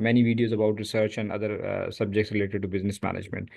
many videos about research and other subjects related to business management.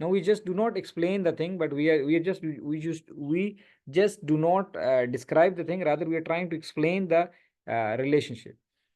Now we just do not explain the thing but we just do not describe the thing, rather we are trying to explain the relationship.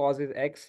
causes x،